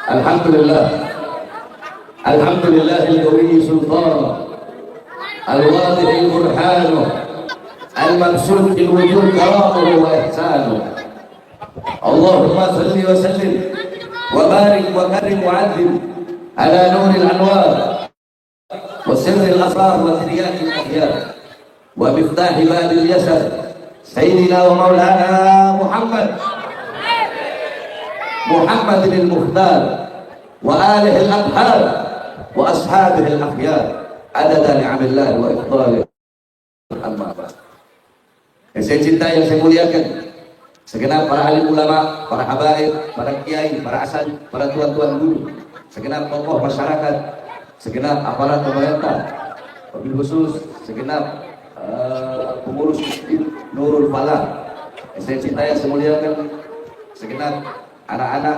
الحمد لله. الحمد لله القوي سلطانه، الواضح برهانه، المبسوط في الوجود كرامه واحسانه. اللهم صل وسلم وبارك وكرم وعذب على نور الانوار وسر الاسرار وترياق الاخيار ومفتاح باب اليسر سيدنا ومولانا محمد المختار وآله الأطهار وأصحابه الأخيار عدد نعم الله وإفضاله. Amma ba'd. Yang saya cintai, yang saya muliakan, segenap para alim ulama, para habaib, para kiai, para asal, para tuan-tuan guru, segenap tokoh masyarakat, segenap aparat pemerintah, wabil khusus segenap pengurus masjid Nurul Falah. Yang saya cintai, yang saya muliakan, segenap anak-anak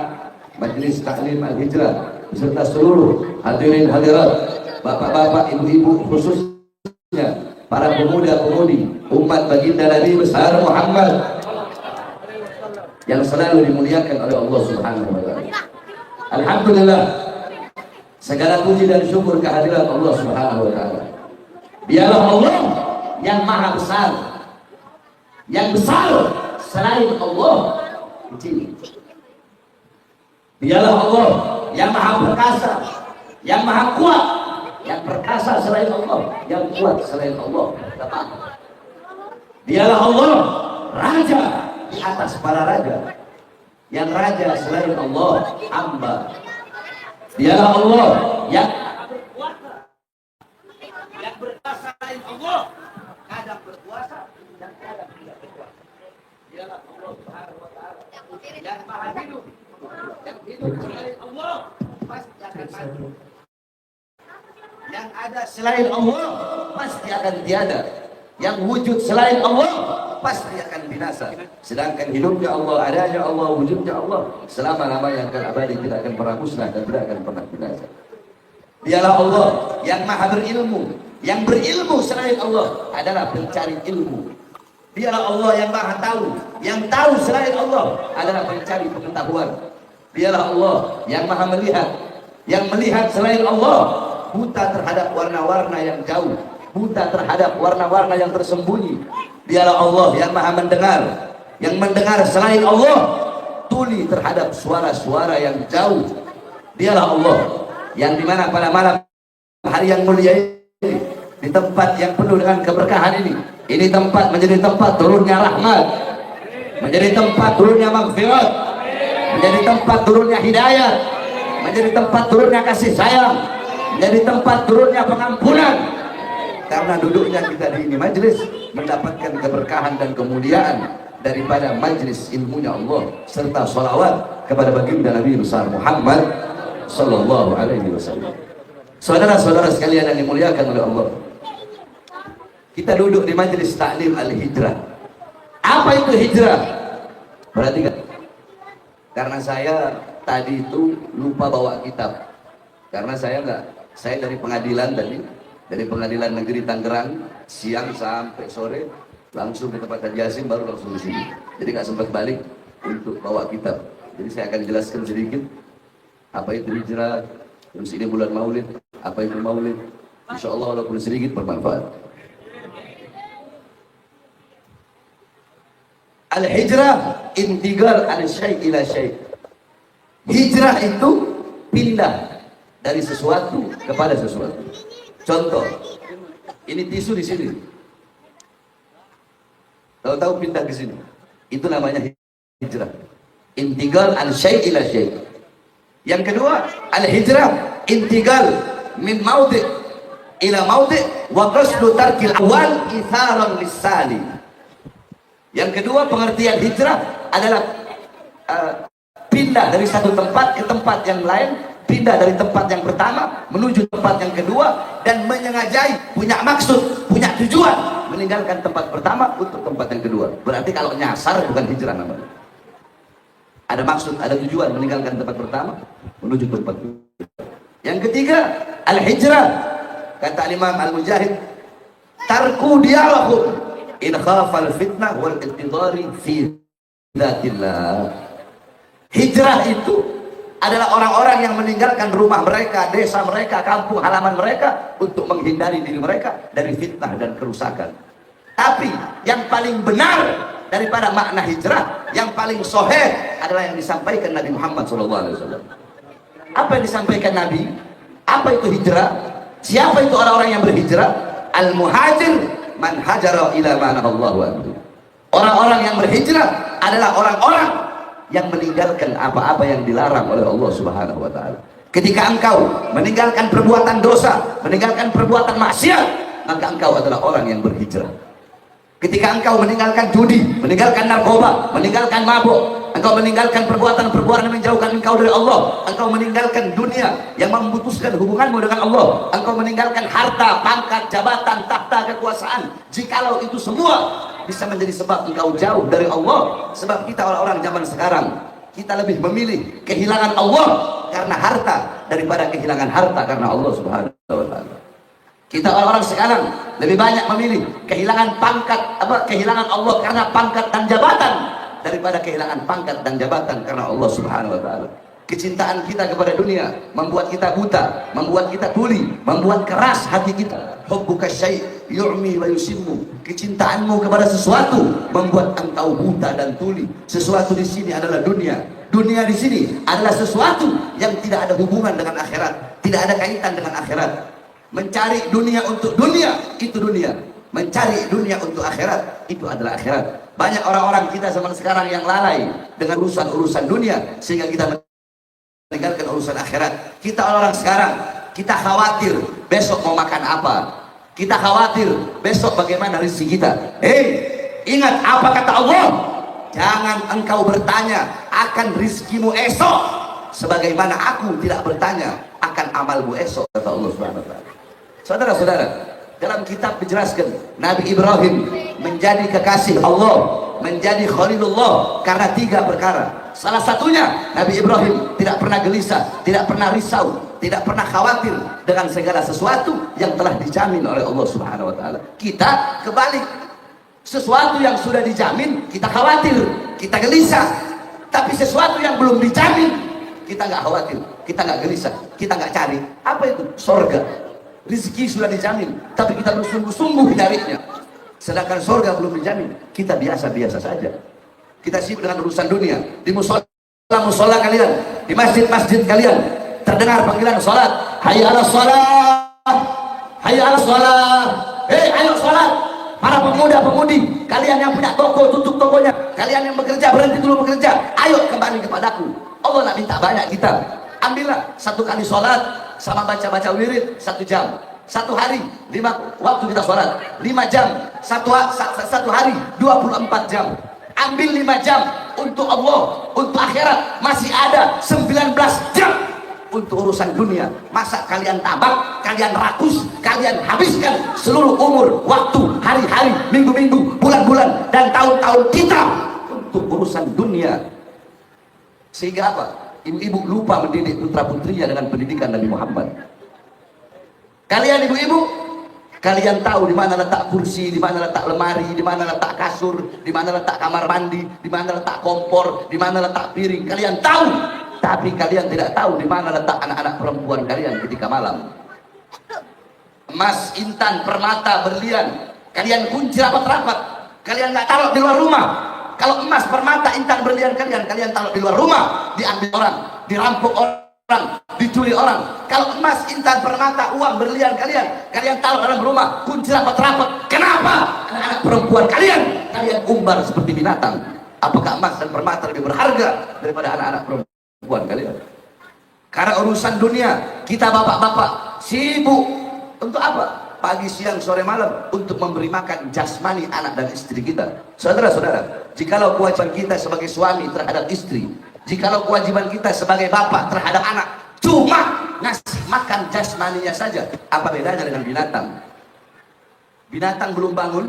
Majelis Taklim Al-Hijrah beserta seluruh hadirin hadirat, bapak-bapak, ibu-ibu, khususnya para pemuda-pemudi umat baginda Nabi besar Muhammad yang selalu dimuliakan oleh Allah Subhanahu wa taala. Alhamdulillah, segala puji dan syukur kehadirat Allah Subhanahu wa taala. Dialah Allah yang maha besar, yang besar selain Allah kecil. Dialah Allah yang maha perkasa, yang maha kuat, yang perkasa selain Allah, yang kuat selain Allah. Dialah Allah raja di atas para raja, yang raja selain Allah hamba. Dialah Allah yang berkuasa, yang berkuasa selain Allah, kadang berkuasa dan kadang tidak berkuasa. Dialah Allah Subhanahu wa taala yang maha hidup, yang hidup selain Allah pasti akan mati. Yang ada selain Allah pasti akan tiada. Yang wujud selain Allah pasti akan binasa. Sedangkan hidupnya Allah, adanya Allah, wujudnya Allah selama-lamanya akan abadi, tidak akan pernah musnah dan tidak akan pernah binasa. Dialah Allah yang maha berilmu. Yang berilmu selain Allah adalah pencari ilmu. Dialah Allah yang maha tahu. Yang tahu selain Allah adalah pencari pengetahuan. Dialah Allah yang maha melihat. Yang melihat selain Allah buta terhadap warna-warna yang jauh, buta terhadap warna-warna yang tersembunyi. Dialah Allah yang maha mendengar. Yang mendengar selain Allah tuli terhadap suara-suara yang jauh. Dialah Allah yang dimana pada malam hari yang mulia ini, di tempat yang penuh dengan keberkahan ini tempat menjadi tempat turunnya rahmat, menjadi tempat turunnya maghfirat, menjadi tempat turunnya hidayah, menjadi tempat turunnya kasih sayang, menjadi tempat turunnya pengampunan. Karena duduknya kita di ini majlis mendapatkan keberkahan dan kemuliaan daripada majlis ilmunya Allah serta sholawat kepada baginda Nabi besar Muhammad sallallahu alaihi wasallam. Saudara-saudara sekalian yang dimuliakan oleh Allah, kita duduk di majlis taklim al-hijrah. Apa itu hijrah? Perhatikan. Karena saya tadi itu lupa bawa kitab. Karena saya dari pengadilan tadi, dari pengadilan negeri Tangerang, siang sampai sore langsung ke tempat Haji Hasim, baru langsung di sini. Jadi nggak sempat balik untuk bawa kitab. Jadi saya akan jelaskan sedikit apa itu hijrah. Terus ini bulan Maulid, apa itu Maulid? Insya Allah walaupun sedikit bermanfaat. Al-hijrah intiqal an syai' ila syai'. Hijrah itu pindah dari sesuatu kepada sesuatu. Contoh, ini tisu di sini. Tahu-tahu pindah ke sini. Itu namanya hijrah. Intiqal an syai' ila syai'. Yang kedua, al-hijrah intiqal min maudhi' ila maudhi' wa qasdu tarkil awal itharan lis-sali. Yang kedua, pengertian hijrah adalah pindah dari satu tempat ke tempat yang lain, pindah dari tempat yang pertama menuju tempat yang kedua, dan menyengajai, punya maksud, punya tujuan meninggalkan tempat pertama untuk tempat yang kedua. Berarti kalau nyasar bukan hijrah namanya. Ada maksud, ada tujuan meninggalkan tempat pertama menuju tempat kedua. Yang ketiga, al-hijrah, kata Imam Al-Mujahid, tarku dialahum in khafal fitnah wal intidari fi dzatillah. Hijrah itu adalah orang-orang yang meninggalkan rumah mereka, desa mereka, kampung halaman mereka untuk menghindari diri mereka dari fitnah dan kerusakan. Tapi yang paling benar daripada makna hijrah, yang paling sahih adalah yang disampaikan Nabi Muhammad SAW. Apa yang disampaikan Nabi? Apa itu hijrah? Siapa itu orang-orang yang berhijrah? Al-muhajir man hajara ila ma nahallahu anhu. Orang-orang yang berhijrah adalah orang-orang yang meninggalkan apa-apa yang dilarang oleh Allah Subhanahu wa taala. Ketika engkau meninggalkan perbuatan dosa, meninggalkan perbuatan maksiat, maka engkau adalah orang yang berhijrah. Ketika engkau meninggalkan judi, meninggalkan narkoba, meninggalkan mabuk, engkau meninggalkan perbuatan-perbuatan yang menjauhkan engkau dari Allah, engkau meninggalkan dunia yang memutuskan hubunganmu dengan Allah, engkau meninggalkan harta, pangkat, jabatan, takhta, kekuasaan, jikalau itu semua bisa menjadi sebab engkau jauh dari Allah. Sebab kita orang-orang zaman sekarang, kita lebih memilih kehilangan Allah karena harta daripada kehilangan harta karena Allah Subhanahu wa taala. Kita orang-orang sekarang lebih banyak memilih kehilangan pangkat, kehilangan Allah karena pangkat dan jabatan daripada kehilangan pangkat dan jabatan karena Allah Subhanahu wa taala. Kecintaan kita kepada dunia membuat kita buta, membuat kita tuli, membuat keras hati kita. Hubbuka syai' yu'mi wa yusimmu. Kecintaanmu kepada sesuatu membuat engkau buta dan tuli. Sesuatu di sini adalah dunia. Dunia di sini adalah sesuatu yang tidak ada hubungan dengan akhirat, tidak ada kaitan dengan akhirat. Mencari dunia untuk dunia, itu dunia. Mencari dunia untuk akhirat, itu adalah akhirat. Banyak orang-orang kita zaman sekarang yang lalai dengan urusan-urusan dunia, sehingga kita meninggalkan urusan akhirat. Kita orang-orang sekarang, kita khawatir besok mau makan apa. Kita khawatir besok bagaimana rezeki kita. Ingat apa kata Allah? Jangan engkau bertanya akan rizkimu esok, sebagaimana aku tidak bertanya akan amalmu esok, kata Allah Subhanahu wa taala. Saudara-saudara, dalam kitab dijelaskan Nabi Ibrahim menjadi kekasih Allah, menjadi Khalilullah karena 3 perkara. Salah satunya Nabi Ibrahim tidak pernah gelisah, tidak pernah risau, tidak pernah khawatir dengan segala sesuatu yang telah dijamin oleh Allah Subhanahu wa taala. Kita kebalik. Sesuatu yang sudah dijamin kita khawatir, kita gelisah. Tapi sesuatu yang belum dijamin kita nggak khawatir, kita nggak gelisah, kita nggak cari. Apa itu? Sorga. Rizki sudah dijamin, tapi kita bersungguh-sungguh mencarinya. Sedangkan sorga belum dijamin, kita biasa-biasa saja. Kita sibuk dengan urusan dunia. Di musola kalian, di masjid-masjid kalian, terdengar panggilan salat. Hayya 'alas shalah, hayya 'alas shalah. Ayo salat. Para pemuda-pemudi, kalian yang punya toko, tutup tokonya. Kalian yang bekerja, berhenti dulu bekerja. Ayo kembali kepadaku. Allah nak minta banyak kita. Ambillah 1 kali sholat sama baca-baca wirid 1 jam. 1 hari 5 waktu kita sholat 5 jam. Satu hari 24 jam. Ambil 5 jam untuk Allah, untuk akhirat. Masih ada 19 jam untuk urusan dunia. Masa kalian tabak, kalian rakus, kalian habiskan seluruh umur, waktu, hari-hari, minggu-minggu, bulan-bulan, dan tahun-tahun kita untuk urusan dunia. Sehingga apa? Ibu-ibu lupa mendidik putra-putrinya dengan pendidikan Nabi Muhammad. Kalian ibu-ibu, kalian tahu di mana letak kursi, di mana letak lemari, di mana letak kasur, di mana letak kamar mandi, di mana letak kompor, di mana letak piring. Kalian tahu, tapi kalian tidak tahu di mana letak anak-anak perempuan kalian ketika malam. Emas, intan, permata, berlian, kalian kunci rapat-rapat. Kalian nggak taruh di luar rumah. Kalau emas, permata, intan, berlian kalian taruh di luar rumah, diambil orang, dirampok orang, dicuri orang. Kalau emas, intan, permata, uang, berlian kalian taruh dalam rumah, kunci rapat-rapat. Kenapa? Anak-anak perempuan kalian umbar seperti binatang. Apakah emas dan permata lebih berharga daripada anak-anak perempuan kalian? Karena urusan dunia, kita bapak-bapak sibuk untuk apa? Pagi, siang, sore, malam untuk memberi makan jasmani anak dan istri kita. Saudara-saudara, jikalau kewajiban kita sebagai suami terhadap istri, jikalau kewajiban kita sebagai bapak terhadap anak cuma ngasih makan jasmaninya saja, apa bedanya dengan binatang? Binatang belum bangun,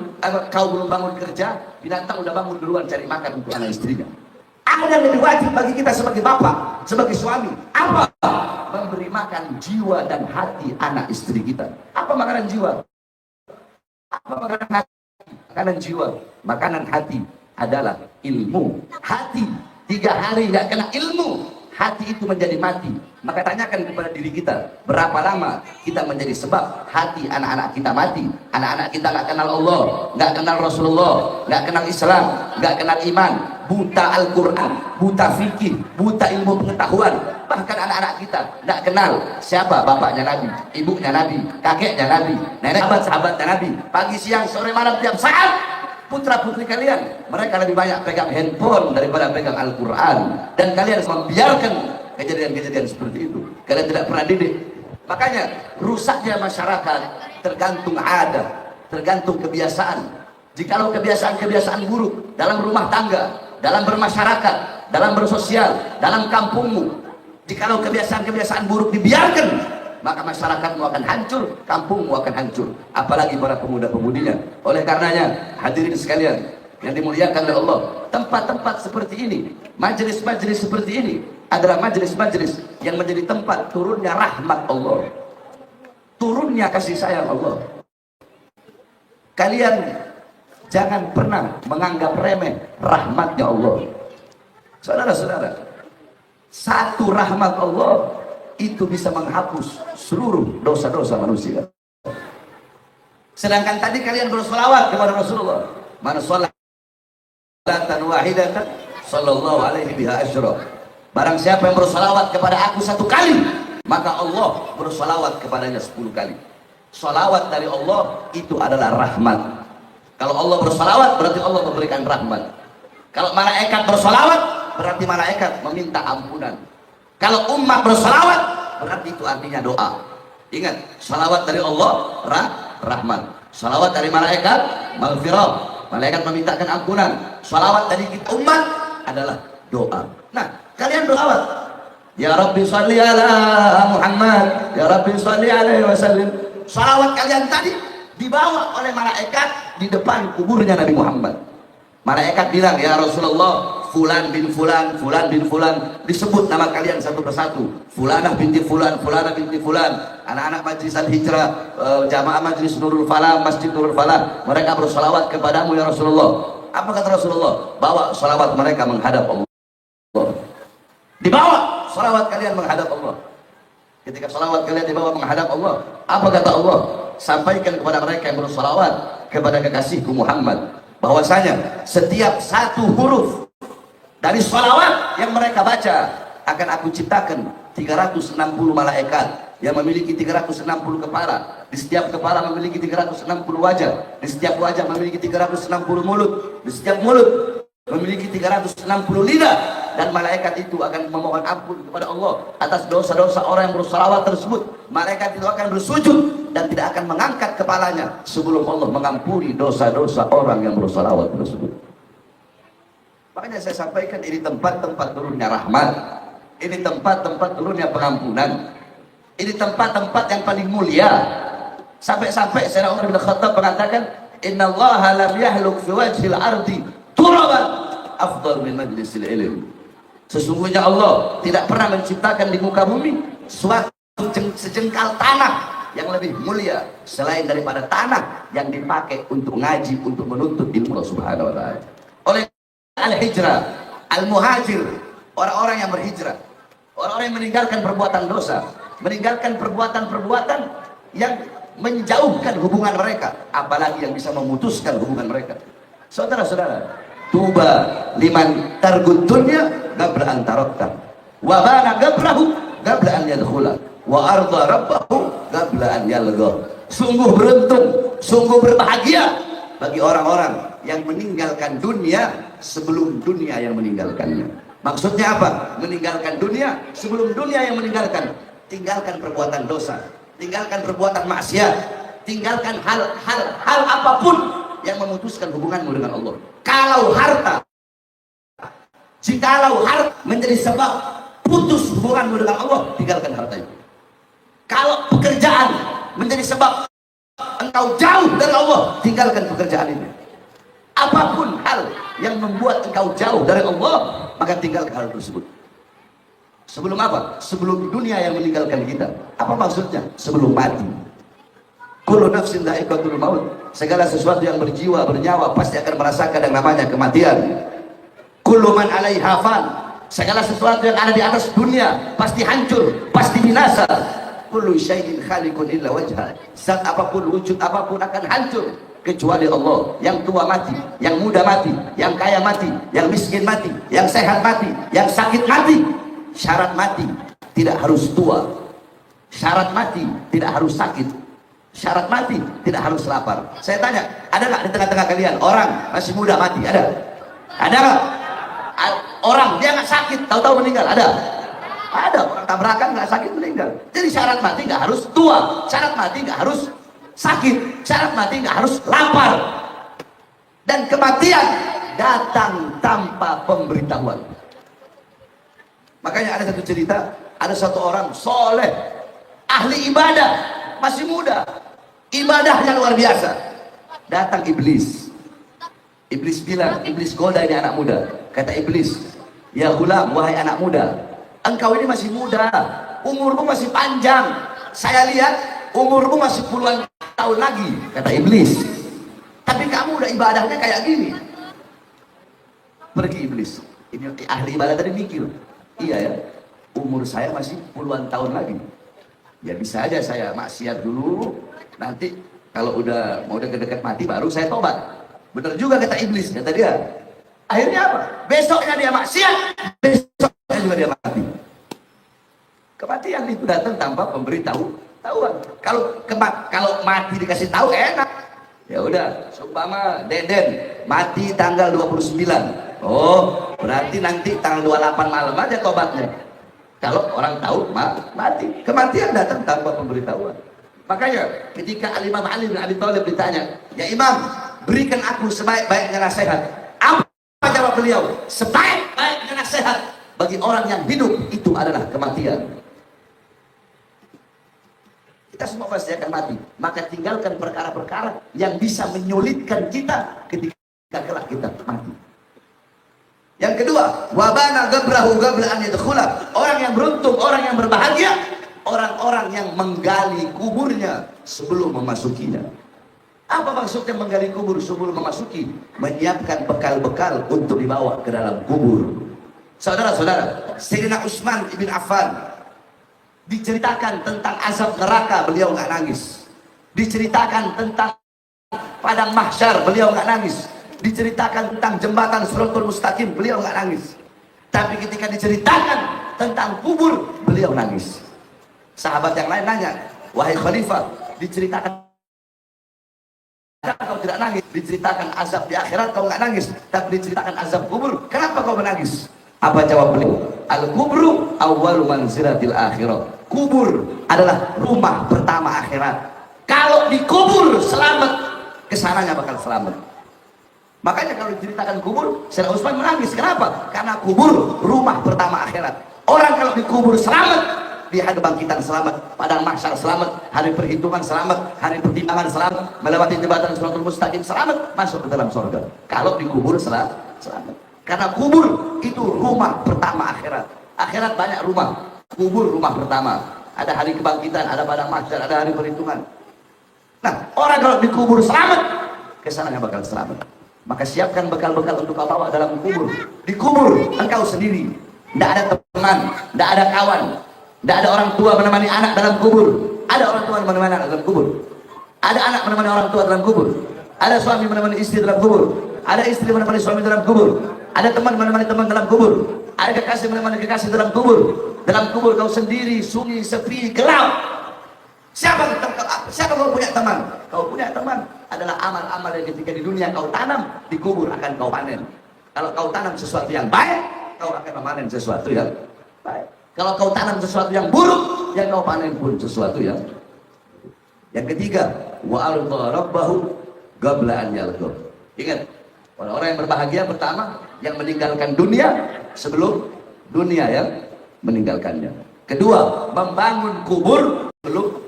kau belum bangun kerja, binatang udah bangun duluan cari makan untuk anak istrinya. Ada yang lebih wajib bagi kita sebagai bapak, sebagai suami. Apa? Memberi makan jiwa dan hati anak istri kita. Apa makanan jiwa? Apa makanan hati? Makanan jiwa, makanan hati adalah ilmu. Hati 3 hari nggak kena ilmu, hati itu menjadi mati, maka tanyakan kepada diri kita, berapa lama kita menjadi sebab hati anak-anak kita mati. Anak-anak kita nggak kenal Allah, nggak kenal Rasulullah, nggak kenal Islam, nggak kenal iman, buta Al-Quran, buta fikih, buta ilmu pengetahuan. Bahkan anak-anak kita nggak kenal siapa bapaknya Nabi, ibunya Nabi, kakeknya Nabi, nenek sahabat-sahabatnya Nabi. Pagi, siang, sore, malam, tiap saat putra putri kalian, mereka lebih banyak pegang handphone daripada pegang Al-Quran, dan kalian membiarkan kejadian-kejadian seperti itu. Kalian tidak pernah didik. Makanya rusaknya masyarakat tergantung adat, tergantung kebiasaan. Jikalau kebiasaan-kebiasaan buruk dalam rumah tangga, dalam bermasyarakat, dalam bersosial, dalam kampungmu, jikalau kebiasaan-kebiasaan buruk dibiarkan, maka masyarakatmu akan hancur, kampungmu akan hancur, apalagi para pemuda-pemudinya. Oleh karenanya, hadirin sekalian yang dimuliakan oleh Allah, tempat-tempat seperti ini, majelis-majelis seperti ini adalah majelis-majelis yang menjadi tempat turunnya rahmat Allah, turunnya kasih sayang Allah. Kalian jangan pernah menganggap remeh rahmatnya Allah. Saudara-saudara, satu rahmat Allah itu bisa menghapus seluruh dosa-dosa manusia. Sedangkan tadi kalian bersolawat kepada Rasulullah, man sholatan wahidatan sallallahu alaihi biha asyra. Barang siapa yang bersolawat kepada aku satu kali, maka Allah bersolawat kepadanya 10 kali. Solawat dari Allah itu adalah rahmat. Kalau Allah bersolawat berarti Allah memberikan rahmat. Kalau malaikat bersolawat berarti malaikat meminta ampunan. Kalau umat bersalawat berarti itu artinya doa. Ingat, salawat dari Allah rahmat, salawat dari malaikat maghfirah, malaikat memintakan ampunan. Salawat dari kita umat adalah doa. Nah, kalian bersalawat, ya Rabbi sholli ala Muhammad, ya Rabbi sholli alaihi wasallam. Salawat kalian tadi dibawa oleh malaikat di depan kuburnya Nabi Muhammad. Malaikat bilang, ya Rasulullah, fulan bin fulan, fulan bin fulan, disebut nama kalian satu persatu. Fulanah binti fulan, fulanah binti fulan. Anak-anak majlis Al-Hijrah, jamaah majlis Nurul Falah, Masjid Nurul Falah, mereka bersolawat kepadamu ya Rasulullah. Apa kata Rasulullah? Bawa solawat mereka menghadap Allah. Dibawa solawat kalian menghadap Allah. Ketika solawat kalian dibawa menghadap Allah, apa kata Allah? Sampaikan kepada mereka yang bersolawat kepada kekasihku Muhammad, bahwasanya setiap satu huruf dari sholawat yang mereka baca akan aku ciptakan 360 malaikat yang memiliki 360 kepala. Di setiap kepala memiliki 360 wajah. Di setiap wajah memiliki 360 mulut. Di setiap mulut memiliki 360 lidah. Dan malaikat itu akan memohon ampun kepada Allah atas dosa-dosa orang yang bersolawat tersebut. Malaikat itu akan bersujud dan tidak akan mengangkat kepalanya sebelum Allah mengampuni dosa-dosa orang yang bersolawat tersebut. Makanya saya sampaikan, ini tempat-tempat turunnya rahmat, ini tempat-tempat turunnya pengampunan, ini tempat-tempat yang paling mulia. Sampai-sampai Sayyidina Umar bin Khattab mengatakan, innallaha lam yahluk fi wajhil ardi turaban afdal min majlisil ilm. Sesungguhnya Allah tidak pernah menciptakan di muka bumi suatu sejengkal tanah yang lebih mulia selain daripada tanah yang dipakai untuk ngaji, untuk menuntut ilmu Allah Subhanahu wa taala. Oleh al-hijrah, al-muhajir, orang-orang yang berhijrah, orang-orang yang meninggalkan perbuatan dosa, meninggalkan perbuatan-perbuatan yang menjauhkan hubungan mereka, apalagi yang bisa memutuskan hubungan mereka. Saudara-saudara, tuba liman targud dunya qabla an tarakta wa bana qabrahu qabla an yadkhula wa arda rabbahu qabla an yalgha. Sungguh beruntung, sungguh berbahagia bagi orang-orang yang meninggalkan dunia sebelum dunia yang meninggalkannya. Maksudnya apa? Meninggalkan dunia sebelum dunia yang meninggalkan. Tinggalkan perbuatan dosa, tinggalkan perbuatan maksiat, tinggalkan hal apapun yang memutuskan hubunganmu dengan Allah. Kalau harta, jikalau harta menjadi sebab putus hubunganmu dengan Allah, tinggalkan harta itu. Kalau pekerjaan menjadi sebab engkau jauh dari Allah, tinggalkan pekerjaan itu. Apapun hal yang membuat engkau jauh dari Allah, maka tinggalkan hal tersebut. Sebelum apa? Sebelum dunia yang meninggalkan kita. Apa maksudnya? Sebelum mati. Kullu nafsin dha'iqatul maut. Segala sesuatu yang berjiwa, bernyawa pasti akan merasakan yang namanya kematian. Kullu man 'alaiha fan. Segala sesuatu yang ada di atas dunia pasti hancur, pasti binasa. Kullu syai'in khaliqun illa wajhah. Zat apapun, wujud apapun akan hancur kecuali Allah. Yang tua mati, yang muda mati, yang kaya mati, yang miskin mati, yang sehat mati, yang sakit mati. Syarat mati tidak harus tua. Syarat mati tidak harus sakit. Syarat mati tidak harus lapar. Saya tanya, ada nggak di tengah-tengah kalian orang masih muda mati? Ada? Ada nggak? Orang dia nggak sakit, tahu-tahu meninggal? Ada? Ada orang tabrakan nggak sakit meninggal. Jadi syarat mati nggak harus tua, syarat mati nggak harus sakit, syarat mati nggak harus lapar. Dan kematian datang tanpa pemberitahuan. Makanya ada satu cerita, ada satu orang soleh, ahli ibadah, masih muda, ibadahnya luar biasa. Datang iblis. Iblis bilang, iblis goda ini anak muda. Kata iblis, ya gulam, wahai anak muda, engkau ini masih muda, umurmu masih panjang. Saya lihat umurmu masih puluhan tahun lagi, kata iblis. Tapi kamu udah ibadahnya kayak gini. Pergi iblis. Ini ahli ibadah tadi mikir, iya ya, umur saya masih puluhan tahun lagi. Ya bisa aja saya maksiat dulu, nanti kalau udah mau dekat-dekat mati baru saya tobat. Benar juga kata iblis, kata dia. Akhirnya apa? Besoknya dia maksiat, besoknya juga dia mati. Kematian itu datang tanpa pemberitahuan. Kalau mati dikasih tahu enak. Ya udah, seumpama Deden mati tanggal 29. Oh, berarti nanti tanggal 28 malam aja tobatnya. Kalau orang tahu mati. Kematian datang tanpa pemberitahuan. Makanya ketika Imam Ali bin Abi Thalib ditanya, "Ya Imam, berikan aku sebaik-baiknya nasihat." Apa jawab beliau? Sebaik-baiknya nasihat bagi orang yang hidup itu adalah kematian. Kita semua pasti akan mati. Maka tinggalkan perkara-perkara yang bisa menyulitkan kita ketika kelak kita mati. Yang kedua, wabana gabrahu gabla an yadkhula. Orang yang beruntung, orang yang berbahagia, orang-orang yang menggali kuburnya sebelum memasukinya. Apa maksudnya menggali kubur sebelum memasuki? Menyiapkan bekal-bekal untuk dibawa ke dalam kubur. Saudara-saudara, Sayyidina Utsman ibn Affan diceritakan tentang azab neraka, beliau nggak nangis. Diceritakan tentang padang mahsyar, beliau nggak nangis. Diceritakan tentang jembatan Shiratal Mustaqim, beliau nggak nangis. Tapi ketika diceritakan tentang kubur, beliau nangis. Sahabat yang lain nanya, wahai khalifah, diceritakan kau tidak nangis, diceritakan azab di akhirat kau nggak nangis, tapi diceritakan azab kubur, kenapa kau menangis? Apa jawab beliau? Al-kubru awwalu manzilatil akhirah. Kubur adalah rumah pertama akhirat. Kalau dikubur selamat, kesananya bakal selamat. Makanya kalau diceritakan kubur, Sayyidina Utsman menangis. Kenapa? Karena kubur rumah pertama akhirat. Orang kalau dikubur selamat, di hari kebangkitan selamat, padang mahsyar selamat, hari perhitungan selamat, hari pertimbangan selamat, melewati jembatan Shiratal Mustaqim selamat, masuk ke dalam surga. Kalau dikubur selamat. Karena kubur itu rumah pertama akhirat. Akhirat banyak rumah, kubur rumah pertama. Ada hari kebangkitan, ada padang mahsyar, ada hari perhitungan. Nah, orang kalau dikubur selamat, kesananya bakal selamat. Maka siapkan bekal-bekal untuk kau bawa dalam kubur. Dikubur engkau sendiri, tidak ada teman, tidak ada kawan, tidak ada orang tua menemani anak dalam kubur. Ada orang tua menemani anak dalam kubur. Ada anak menemani orang tua dalam kubur. Ada suami menemani istri dalam kubur. Ada istri menemani suami dalam kubur. Ada teman menemani teman dalam kubur. Ada kekasih menemani kekasih dalam kubur. Dalam kubur kau sendiri, sunyi, sepi, gelap. Siapa kau punya teman? Kau punya teman adalah amal-amal yang ketika di dunia kau tanam, di kubur akan kau panen. Kalau kau tanam sesuatu yang baik, kau akan memanen sesuatu yang baik. Kalau kau tanam sesuatu yang buruk, yang kau panen pun sesuatu yang. Yang ketiga, wa arda rabbahu qabla an yalqa. Ingat, orang-orang yang berbahagia pertama yang meninggalkan dunia sebelum dunia yang meninggalkannya. Kedua, membangun kubur sebelum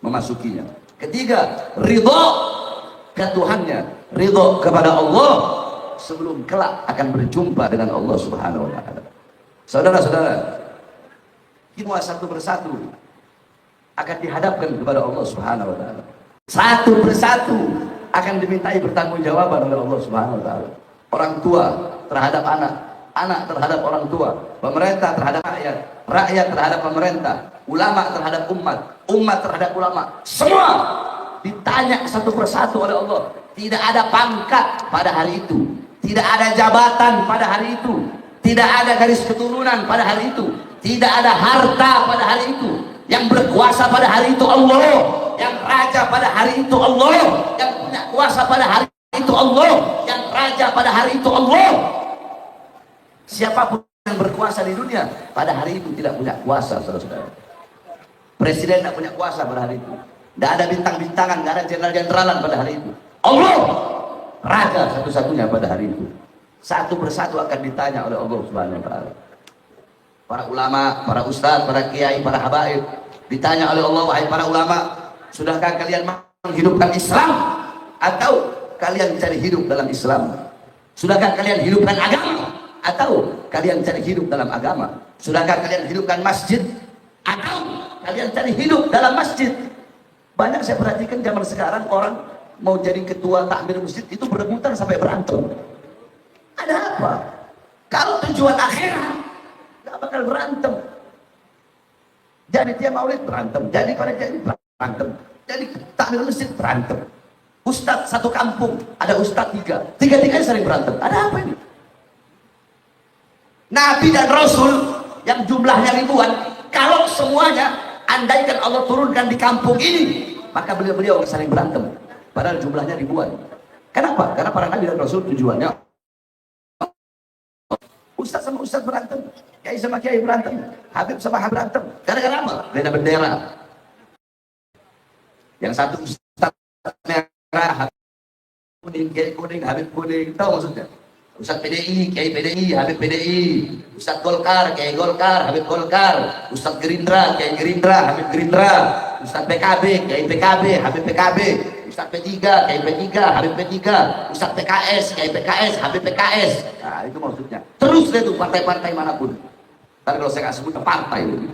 memasukinya. Ketiga, ridho ke Tuhannya, ridho kepada Allah sebelum kelak akan berjumpa dengan Allah Subhanahu wa taala. Saudara-saudara, semua satu persatu akan dihadapkan kepada Allah Subhanahu wa taala. Satu persatu akan dimintai pertanggungjawaban oleh Allah Subhanahu wa taala. Orang tua terhadap anak, anak terhadap orang tua, pemerintah terhadap rakyat, rakyat terhadap pemerintah, ulama terhadap umat, umat terhadap ulama. Semua ditanya satu persatu oleh Allah. Tidak ada pangkat pada hari itu, tidak ada jabatan pada hari itu, tidak ada garis keturunan pada hari itu, tidak ada harta pada hari itu. Yang berkuasa pada hari itu Allah, yang raja pada hari itu Allah, yang punya kuasa pada hari itu Allah, yang raja pada hari itu Allah. Siapapun yang berkuasa di dunia pada hari itu tidak punya kuasa, saudara-saudara. Presiden tidak punya kuasa pada hari itu, tidak ada bintang-bintangan, tidak ada jenderal-jenderalan pada hari itu. Allah raja satu-satunya pada hari itu. Satu persatu akan ditanya oleh Allah Subhanahu wa taala. Para ulama, para ustaz, para kiai, para habaib ditanya oleh Allah, wahai para ulama, sudahkah kalian menghidupkan Islam atau kalian cari hidup dalam Islam? Sudahkah kalian hidupkan agama atau kalian cari hidup dalam agama? Sudahkah kalian hidupkan masjid atau kalian cari hidup dalam masjid? Banyak saya perhatikan zaman sekarang orang mau jadi ketua takmir masjid itu berebutan sampai berantem. Ada apa? Kalau tujuan akhirat nggak bakal berantem. Jadi dia maulid berantem, jadi panitia berantem, jadi takmir masjid berantem. Ustadz satu kampung ada ustadz tiga-tiganya sering berantem. Ada apa ini? Nabi dan Rasul yang jumlahnya ribuan, kalau semuanya andaikan Allah turunkan di kampung ini, maka beliau-beliau saling berantem. Padahal jumlahnya ribuan. Kenapa? Karena para Nabi dan Rasul tujuannya Ustaz sama Ustaz berantem, Kiai sama Kiai berantem, Habib sama Habib berantem. Gara-gara apa? Beda bendera. Yang satu Ustaz merah, Habib kuning, Kiai kuning, Habib kuning. Tahu maksudnya? Ustaz PDI, Kiai PDI, Habib PDI. Ustaz Golkar, Kiai Golkar, Habib Golkar. Ustaz Gerindra, Kiai Gerindra, Habib Gerindra. Ustaz PKB, Kiai PKB, Habib PKB. Ustaz P3, Kiai P3, Habib P3. Ustaz PKS, Kiai PKS, Habib PKS. Nah, itu maksudnya. Terus deh tuh partai-partai manapun. Tapi kalau saya nggak sebut partai itu.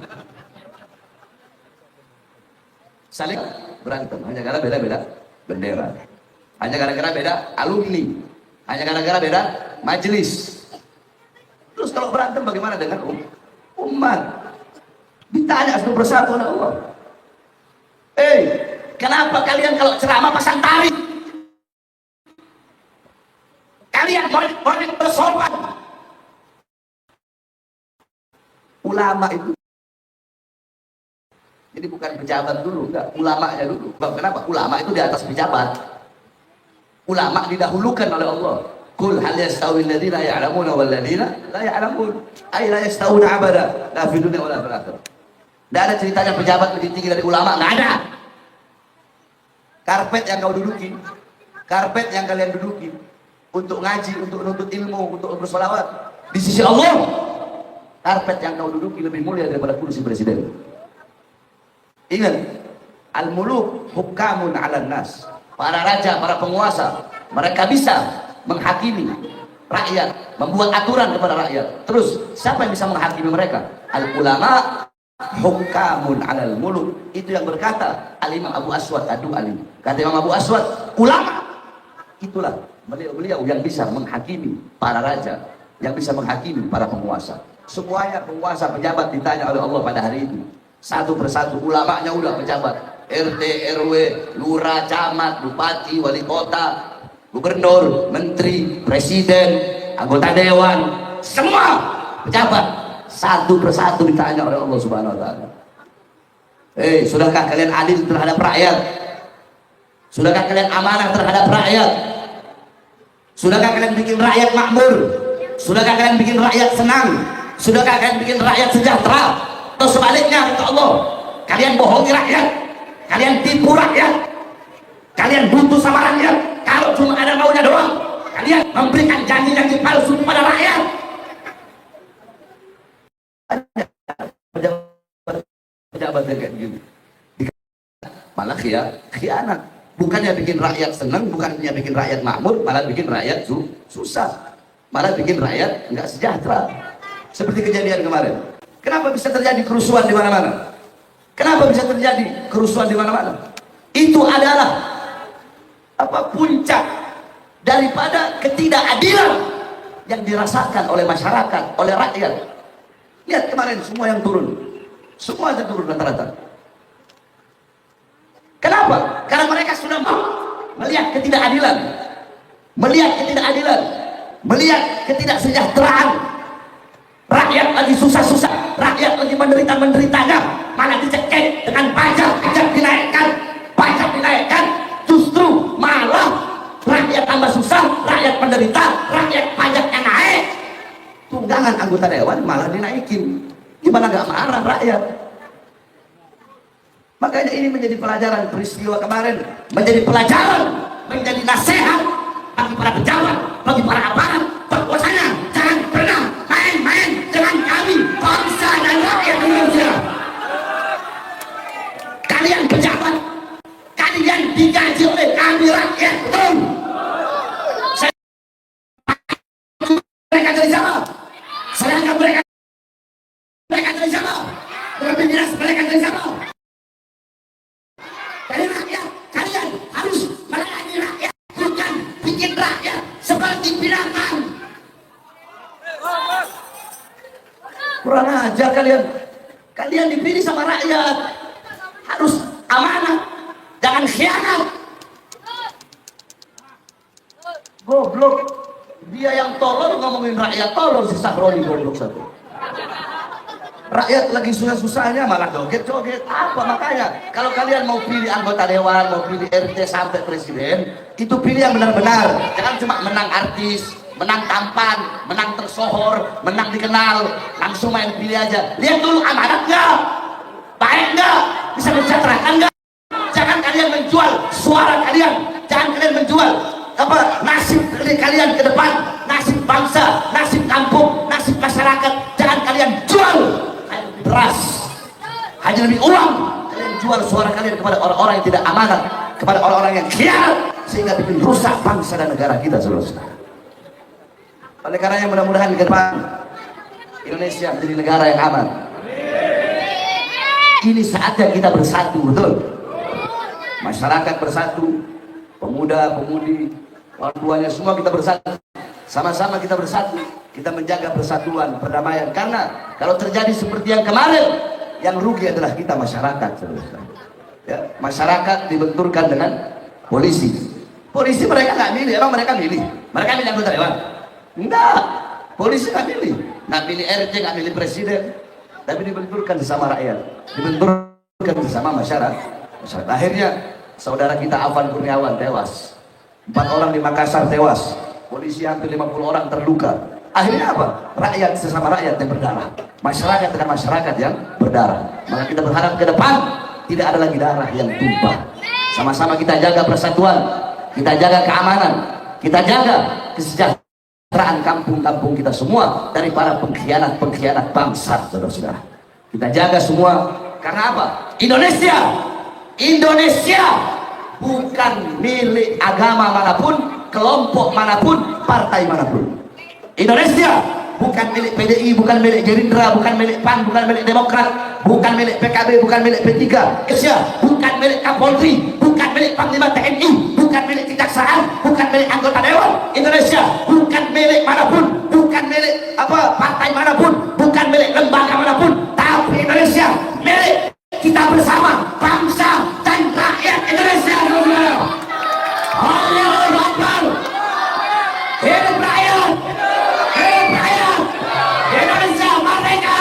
Saling berantem hanya karena beda-beda bendera. Hanya gara-gara beda alumni. Hanya gara-gara beda majelis. Terus kalau berantem bagaimana dengan umat? Ditanya satu persatu oleh Allah. Kenapa kalian kalau ceramah pasang tari? Kalian boleh bersopan. Ulama itu jadi bukan pejabat dulu, enggak, ulamanya dulu. Kenapa? Ulama itu di atas pejabat. Ulama didahulukan oleh Allah. Qul hal yastawi alladziina ya'lamuuna wal ladziina la ya'lamuun. Ay la yastawuna abada, la fid dunya wala fil akhirah. Enggak ada ceritanya pejabat lebih tinggi dari ulama, enggak ada. Karpet yang kau duduki, karpet yang kalian duduki untuk ngaji, untuk menuntut ilmu, untuk bersolawat di sisi Allah, karpet yang kau duduki lebih mulia daripada kursi presiden. Ingat, al-muluk hukamun 'alan nas. Para raja, para penguasa, mereka bisa menghakimi rakyat, membuat aturan kepada rakyat. Terus siapa yang bisa menghakimi mereka? Al-ulama hukamun 'alal muluk. Itu yang berkata Al-Imam Abu Aswad Ad-Du'ali. Kata Imam Abu Aswad, ulama itulah beliau yang bisa menghakimi para raja, yang bisa menghakimi para penguasa. Semuanya penguasa, pejabat ditanya oleh Allah pada hari itu. Satu persatu, ulamanya udah pejabat, RT, RW, lurah, camat, bupati, wali kota, gubernur, menteri, presiden, anggota dewan, semua pejabat satu persatu ditanya oleh Allah Subhanahu wa taala. Sudahkah kalian adil terhadap rakyat? Sudahkah kalian amanah terhadap rakyat? Sudahkah kalian bikin rakyat makmur? Sudahkah kalian bikin rakyat senang? Sudahkah kalian bikin rakyat sejahtera? Atau sebaliknya, kata Allah, kalian bohongi rakyat, kalian tipu rakyat, kalian buntu sama rakyat. Kalau cuma ada maunya doang, kalian memberikan janji-janji palsu kepada rakyat. Pejabat kayak gini, malah khianat. Bukannya bikin rakyat senang, bukannya bikin rakyat makmur, malah bikin rakyat susah, malah bikin rakyat nggak sejahtera. Seperti kejadian kemarin. Kenapa bisa terjadi kerusuhan di mana-mana? Kenapa bisa terjadi kerusuhan di mana-mana? Itu adalah puncak daripada ketidakadilan yang dirasakan oleh masyarakat, oleh rakyat. Lihat kemarin semua yang turun, semua yang turun rata-rata. Kenapa? Karena mereka sudah mau melihat ketidakadilan, melihat ketidaksejahteraan. Rakyat lagi susah-susah, rakyat lagi menderita-menderitanya, malah dicekik dengan pajak dinaikkan, justru malah rakyat tambah susah, rakyat menderita, rakyat pajaknya naik, tunggangan anggota dewan malah dinaikin. Gimana gak marah rakyat? Makanya ini menjadi pelajaran, peristiwa kemarin menjadi pelajaran, menjadi nasihat bagi para pejabat, bagi para aparat, bahwasanya jangan pernah main-main dengan kami, bangsa dan rakyat Indonesia. Kalian pejabat, kalian digaji oleh kami rakyat, betul? Mereka dari siapa? Sedangkan mereka dari siapa? Lebih jelas mereka dari siapa? Dari rakyat. Kalian harus melayani rakyat, bukan bikin rakyat seperti binatang. Kurang ajar kalian. Kalian dipilih sama rakyat, harus amanah, jangan khianat. Goblok, dia yang tolol ngomongin rakyat tolol, si Sahroni goblok satu. Rakyat lagi susah-susahnya malah joget-joget. Apa makanya kalau kalian mau pilih anggota dewan, mau pilih RT sampai presiden, itu pilih yang benar-benar. Jangan cuma menang artis, menang tampan, menang tersohor, menang dikenal, langsung main pilih aja. Lihat dulu amanat nggak, baik nggak, bisa mensejahterakan nggak. Jangan kalian menjual suara kalian, jangan kalian menjual apa nasib kalian ke depan, nasib bangsa, nasib kampung, nasib masyarakat. Jangan kalian jual beras, hanya demi uang. Kalian jual suara kalian kepada orang-orang yang tidak amanat, kepada orang-orang yang khianat, sehingga bikin rusak bangsa dan negara kita, saudara-saudara. Oleh karenanya mudah-mudahan ke depan Indonesia menjadi negara yang aman. Ini saatnya kita bersatu, betul? Masyarakat bersatu, pemuda, pemudi, orang tuanya semua kita bersatu. Sama-sama kita bersatu, kita menjaga persatuan, perdamaian. Karena kalau terjadi seperti yang kemarin, yang rugi adalah kita masyarakat, saudara-saudara. Ya, masyarakat dibenturkan dengan polisi. Polisi mereka nggak milih, emang mereka milih? Mereka milih anggota dewan? Enggak, polisi nggak milih. Nggak milih RT, nggak milih presiden, tapi dibenturkan bersama rakyat, dibenturkan bersama masyarakat. Akhirnya saudara kita Afan Kurniawan tewas, 4 orang di Makassar tewas, polisi hampir 50 orang terluka. Akhirnya apa? Rakyat sesama rakyat yang berdarah, masyarakat dengan masyarakat yang berdarah. Maka kita berharap ke depan tidak ada lagi darah yang tumpah. Sama-sama kita jaga persatuan, kita jaga keamanan, kita jaga kesejahteraan kampung-kampung kita semua dari para pengkhianat bangsa, saudara-saudara. Kita jaga semua, karena apa? Indonesia bukan milik agama manapun, kelompok manapun, partai manapun. Indonesia bukan milik PDI, bukan milik Gerindra, bukan milik PAN, bukan milik Demokrat, bukan milik PKB, bukan milik P3. Indonesia bukan milik Kapolri, bukan milik Panglima TNI, bukan milik kejaksaan, bukan milik anggota dewan. Indonesia bukan milik manapun, bukan milik partai manapun, bukan milik lembaga manapun, tapi Indonesia milik kita bersama, bangsa dan rakyat Indonesia. Allahu Akbar. Hidup rakyat, hidup rakyat. Indonesia merdeka,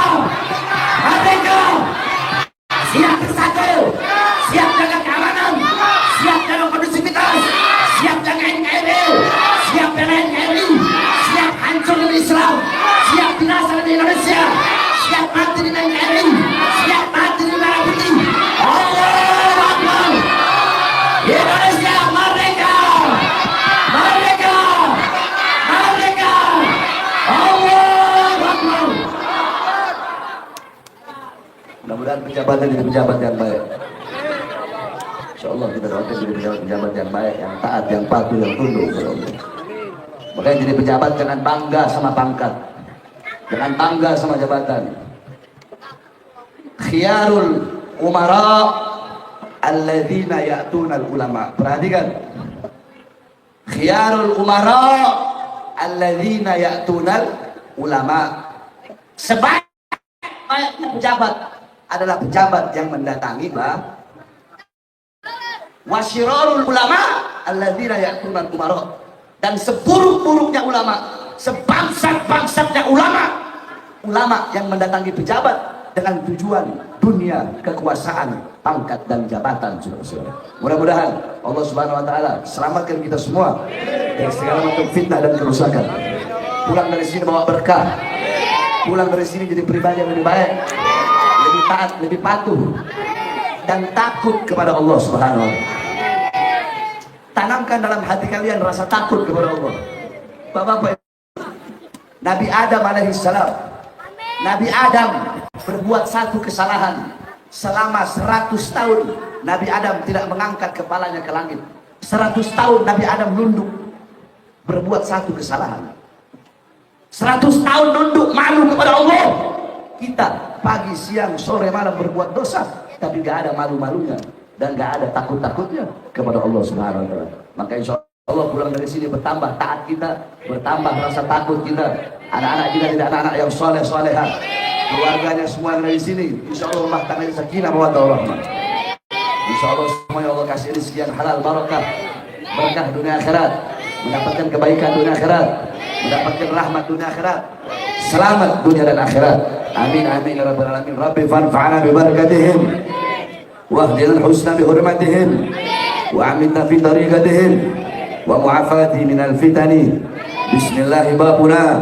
merdeka. Siap bersatu, siap jaga keamanan, siap jaga kondusivitas, siap jaga NKRI, siap jaga NKRI, siap hancur di Islam, siap binasa di Indonesia, siap mati di NKRI, siap mati di Merah Putih. Allahu Akbar. Indonesia merdeka, merdeka, merdeka. Allahu Akbar. Mudah-mudahan pejabatnya jadi pejabat yang baik. InsyaAllah kita doakan jadi pejabat yang baik, yang taat, yang patuh, yang tunduk. Makanya jadi pejabat jangan bangga sama pangkat, jangan bangga sama jabatan. Khiyarul umara alladzina ya'tunal ulama. Perhatikan, khiyarul umara alladzina ya'tunal ulama. Sebaik-baiknya pejabat adalah pejabat yang mendatangi wasyirarul ulama alladzina ya'tunal umara. Dan seburuk-buruknya ulama, sebangsat-bangsatnya ulama yang mendatangi pejabat dengan tujuan dunia, kekuasaan, pangkat dan jabatan. Mudah-mudahan Allah Subhanahu wa taala selamatkan kita semua dari segala macam fitnah dan kerusakan. Pulang dari sini bawa berkah. Pulang dari sini jadi pribadi yang lebih baik, lebih taat, lebih patuh dan takut kepada Allah Subhanahu wa taala. Tanamkan dalam hati kalian rasa takut kepada Allah. Bapak-bapak, Nabi Adam alaihissalam, Nabi Adam berbuat satu kesalahan. Selama 100 tahun Nabi Adam tidak mengangkat kepalanya ke langit. 100 tahun Nabi Adam nunduk, berbuat satu kesalahan. 100 tahun nunduk malu kepada Allah. Kita pagi, siang, sore, malam berbuat dosa, tapi gak ada malu-malunya dan gak ada takut-takutnya kepada Allah Subhanahu wa taala. Maka insya Allah pulang dari sini bertambah taat kita, bertambah rasa takut kita. Anak-anak kita tidak anak-anak yang soleh-solehah. Keluarganya semua dari sini, insya Allah rumah tangganya sakinah mawaddah warahmah. Insya Allah semuanya Allah kasih rezeki yang halal, barakah, berkah dunia akhirat, mendapatkan kebaikan dunia akhirat, mendapatkan rahmat dunia akhirat, selamat dunia dan akhirat. Amin amin ya rabbal alamin. Rabbi fanfa'na bi barakatihim wahdina al-husna bi hurmatihim wa aminna fi tariqatihim wa mu'afati minal fitani. Bismillahi babuna,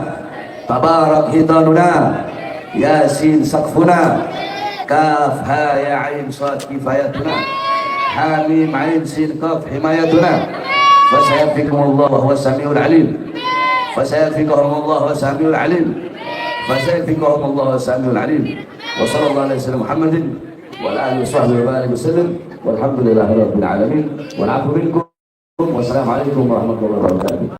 tabarak hitanuna, yasin saqfuna, kaf ha ya ain sad kifayatuna, hamim ain sin qaf himayatuna. Fasayfikumullah wa huwa samiul alim. Fasayfikumullah wa samiul alim. Fasayfikumullah wa samiul alim. Wa sallallahu alaihi wasallam Muhammadin wa ala alihi washabbihi wa alihi wasallam. Walhamdulillahirabbil alamin. Wal 'afwu minkum. Wassalamu alaikum warahmatullahi wabarakatuh.